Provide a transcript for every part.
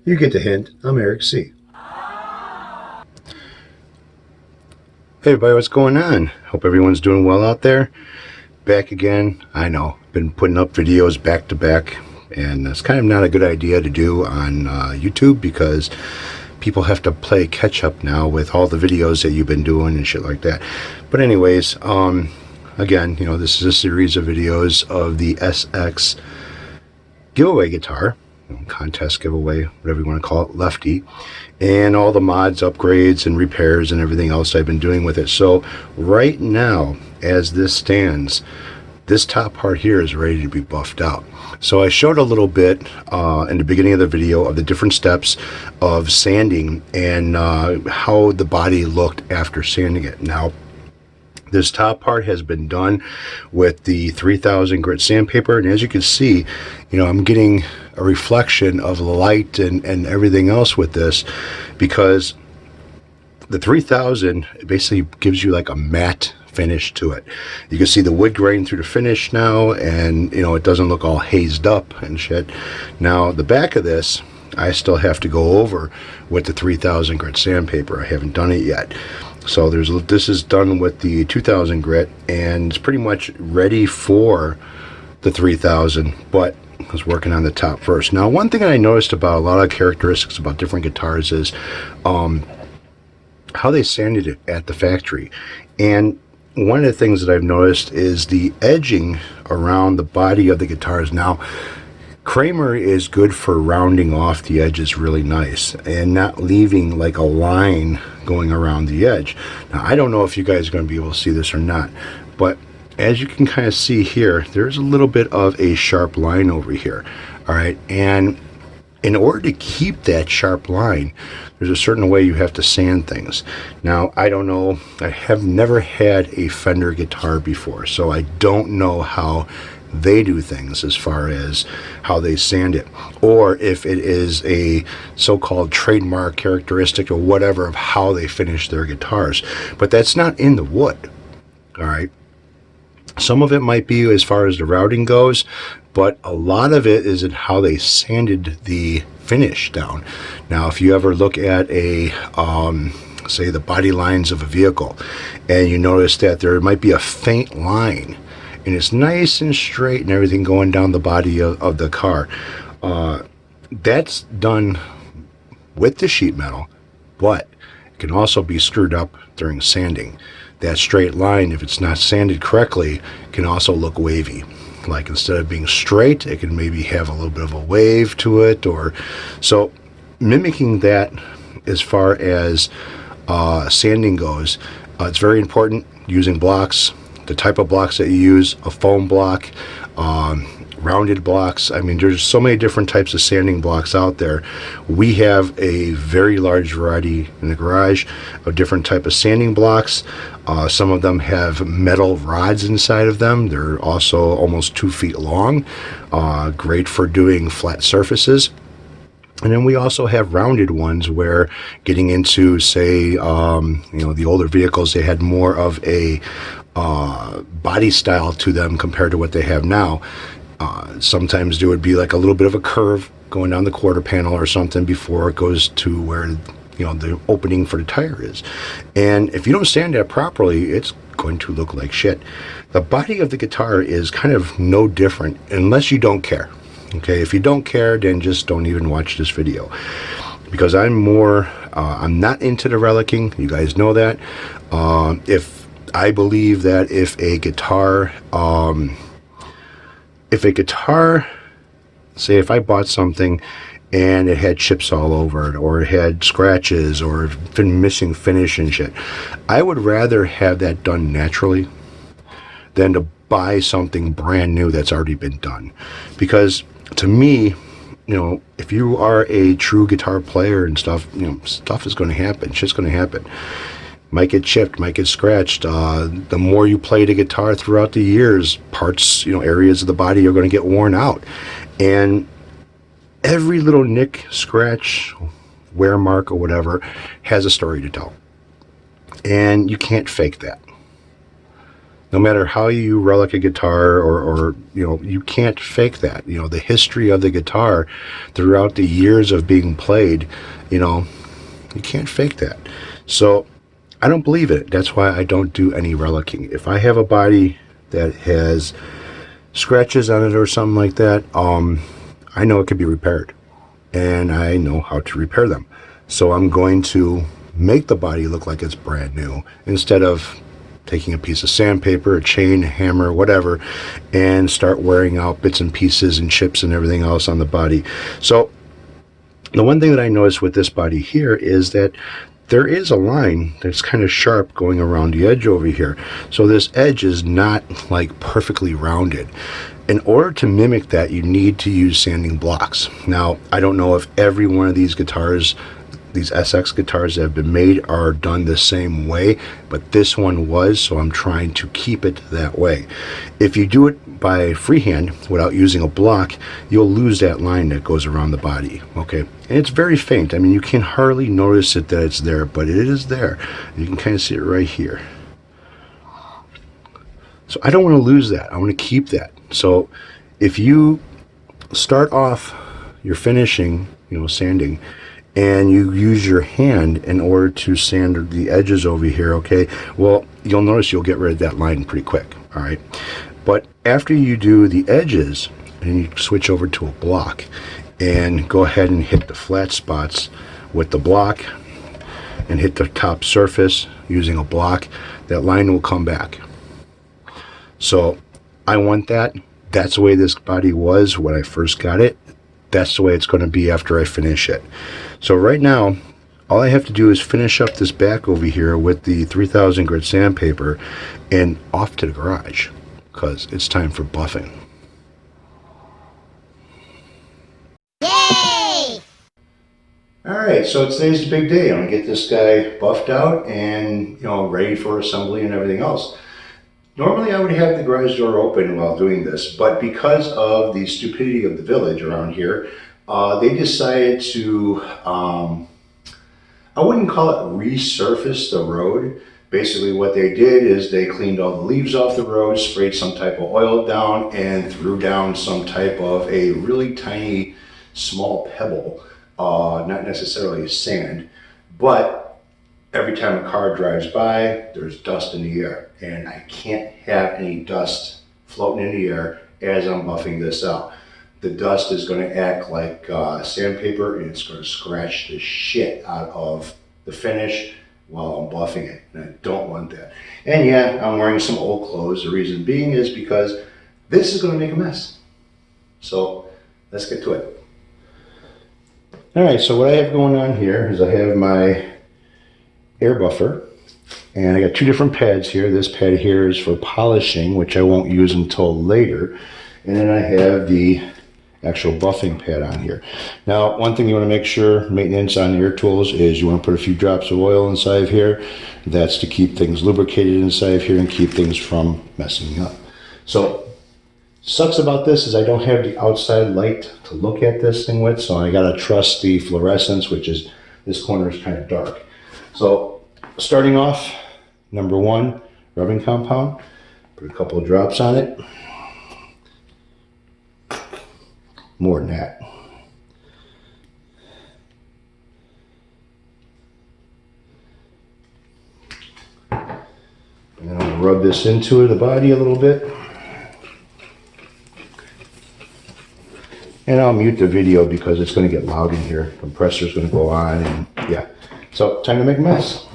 You get the hint. I'm Eric C. Hey everybody, what's going on? Hope everyone's doing well out there. Back again. I know, been putting up videos back to back, and it's kind of not a good idea to do on YouTube because people have to play catch up now with all the videos that you've been doing and shit like that. But anyways, again, you know, this is a series of videos of the SX giveaway guitar, contest giveaway, whatever you want to call it, Lefty, and all the mods, upgrades, and repairs and everything else I've been doing with it. So right now, as this stands, this top part here is ready to be buffed out. So I showed a little bit in the beginning of the video of the different steps of sanding and how the body looked after sanding it. Now, this top part has been done with the 3000 grit sandpaper, and as you can see, you know, I'm getting a reflection of light and everything else with this, because the 3000 basically gives you like a matte finish to it. You can see the wood grain through the finish now, and you know, it doesn't look all hazed up and shit. Now the back of this I still have to go over with the 3000 grit sandpaper. I haven't done it yet. So this is done with the 2000 grit, and it's pretty much ready for the 3000, but I was working on the top first. Now, one thing that I noticed about a lot of characteristics about different guitars is how they sanded it at the factory. And one of the things that I've noticed is the edging around the body of the guitars. Now, Kramer is good for rounding off the edges really nice and not leaving like a line going around the edge. Now, I don't know if you guys are going to be able to see this or not, but as you can kind of see here, there's a little bit of a sharp line over here. All right, and in order to keep that sharp line, there's a certain way you have to sand things. Now, I don't know, I have never had a Fender guitar before, so I don't know how they do things as far as how they sand it, or if it is a so-called trademark characteristic or whatever of how they finish their guitars. But that's not in the wood. All right, some of it might be as far as the routing goes, but a lot of it is in how they sanded the finish down. Now, if you ever look at a say the body lines of a vehicle, and you notice that there might be a faint line, and it's nice and straight and everything going down the body of the car, that's done with the sheet metal, but it can also be screwed up during sanding. That straight line, if it's not sanded correctly, can also look wavy. Like, instead of being straight, it can maybe have a little bit of a wave to it, or so mimicking that as far as sanding goes. It's very important using blocks, the type of blocks that you use, a foam block, rounded blocks. I mean, there's so many different types of sanding blocks out there. We have a very large variety in the garage of different type of sanding blocks. Some of them have metal rods inside of them. They're also almost 2 feet long, great for doing flat surfaces. And then we also have rounded ones where, getting into, say, you know, the older vehicles, they had more of a body style to them compared to what they have now. Sometimes there would be like a little bit of a curve going down the quarter panel or something before it goes to where, you know, the opening for the tire is. And if you don't sand that properly, it's going to look like shit. The body of the guitar is kind of no different unless you don't care. Okay, if you don't care, then just don't even watch this video, because I'm more I'm not into the relicking. You guys know that. If I believe that if a guitar say if I bought something and it had chips all over it, or it had scratches, or been missing finish and shit, I would rather have that done naturally than to buy something brand new that's already been done. Because to me, you know, if you are a true guitar player and stuff, you know, stuff is going to happen. Shit's going to happen. Might get chipped, might get scratched. The more you play the guitar throughout the years, parts, you know, areas of the body are going to get worn out. And every little nick, scratch, wear mark, or whatever has a story to tell. And you can't fake that. No matter how you relic a guitar, or you know, you can't fake that. You know, the history of the guitar throughout the years of being played, you know, you can't fake that. So I don't believe it. That's why I don't do any relicking. If I have a body that has scratches on it or something like that, I know it could be repaired, and I know how to repair them. So I'm going to make the body look like it's brand new instead of taking a piece of sandpaper, a chain, hammer, whatever, and start wearing out bits and pieces and chips and everything else on the body. So the one thing that I noticed with this body here is that there is a line that's kind of sharp going around the edge over here. So this edge is not like perfectly rounded. In order to mimic that, you need to use sanding blocks. Now, I don't know if every one of these guitars, these SX guitars that have been made, are done the same way, but this one was, so I'm trying to keep it that way. If you do it by freehand without using a block, you'll lose that line that goes around the body, okay? And it's very faint. I mean, you can hardly notice it that it's there, but it is there. You can kind of see it right here. So I don't want to lose that. I want to keep that. So if you start off your finishing, you know, sanding, and you use your hand in order to sand the edges over here, okay, well, you'll notice you'll get rid of that line pretty quick, all right? But after you do the edges, and you switch over to a block, and go ahead and hit the flat spots with the block, and hit the top surface using a block, that line will come back. So I want that. That's the way this body was when I first got it. That's the way it's going to be after I finish it. So right now, all I have to do is finish up this back over here with the 3000 grit sandpaper and off to the garage, because it's time for buffing. Yay! Alright, so today's the big day. I'm going to get this guy buffed out and, you know, ready for assembly and everything else. Normally I would have the garage door open while doing this, but because of the stupidity of the village around here, they decided to, I wouldn't call it resurface the road. Basically what they did is they cleaned all the leaves off the road, sprayed some type of oil down, and threw down some type of a really tiny, small pebble, not necessarily sand, but every time a car drives by, there's dust in the air, and I can't have any dust floating in the air as I'm buffing this out. The dust is going to act like sandpaper, and it's going to scratch the shit out of the finish while I'm buffing it, and I don't want that. And yeah, I'm wearing some old clothes. The reason being is because this is going to make a mess. So let's get to it. All right, so what I have going on here is I have my air buffer, and I got two different pads here. This pad here is for polishing, which I won't use until later, and then I have the actual buffing pad on here. Now, one thing you want to make sure, maintenance on air tools, is you want to put a few drops of oil inside of here. That's to keep things lubricated inside of here and keep things from messing up. So sucks about this is I don't have the outside light to look at this thing with, so I got to trust the fluorescence, which is, this corner is kind of dark. So starting off, number one, rubbing compound. Put a couple of drops on it. More than that. And then I'm going to rub this into the body a little bit. And I'll mute the video because it's going to get loud in here. Compressor's going to go on, and yeah. So time to make a mess.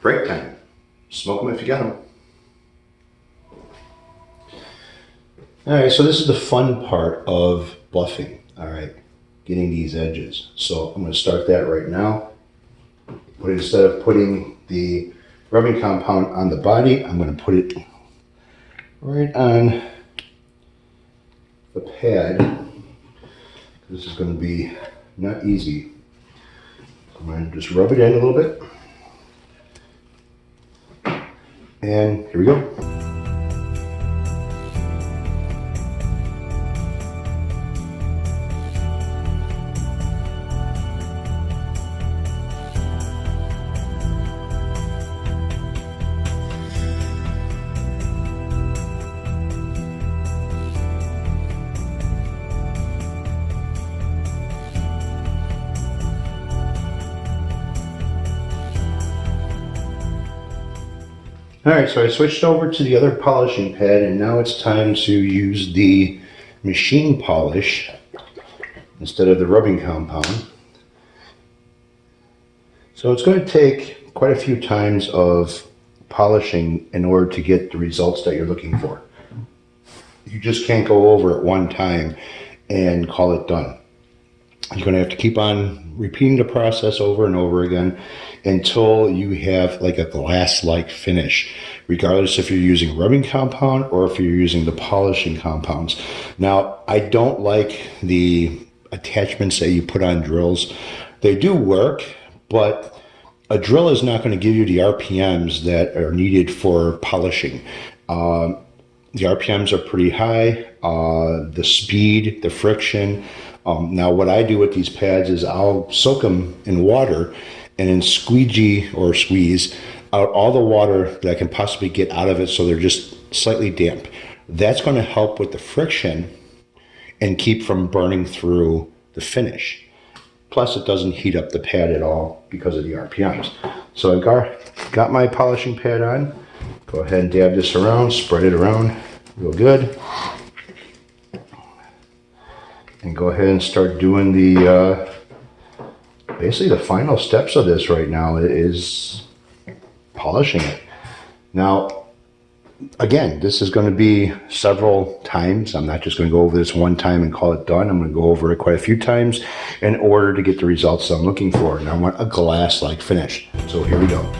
Break time. Smoke them if you got them. Alright, so this is the fun part of buffing, alright, getting these edges. So I'm going to start that right now. But instead of putting the rubbing compound on the body, I'm going to put it right on the pad. This is going to be not easy. I'm going to just rub it in a little bit. And here we go. Alright, so I switched over to the other polishing pad, and now it's time to use the machine polish instead of the rubbing compound. So it's going to take quite a few times of polishing in order to get the results that you're looking for. You just can't go over it one time and call it done. You're going to have to keep on repeating the process over and over again until you have like a glass-like finish, regardless if you're using rubbing compound or if you're using the polishing compounds. Now, I don't like the attachments that you put on drills. They do work, but a drill is not going to give you the RPMs that are needed for polishing. The RPMs are pretty high, the speed, the friction. Now what I do with these pads is I'll soak them in water and then squeeze out all the water that I can possibly get out of it so they're just slightly damp. That's going to help with the friction and keep from burning through the finish. Plus it doesn't heat up the pad at all because of the RPMs. So I've got my polishing pad on. Go ahead and dab this around, spread it around real good. And go ahead and start doing the, basically the final steps of this right now is polishing it. Now, again, this is going to be several times. I'm not just going to go over this one time and call it done. I'm going to go over it quite a few times in order to get the results I'm looking for. And I want a glass-like finish. So here we go.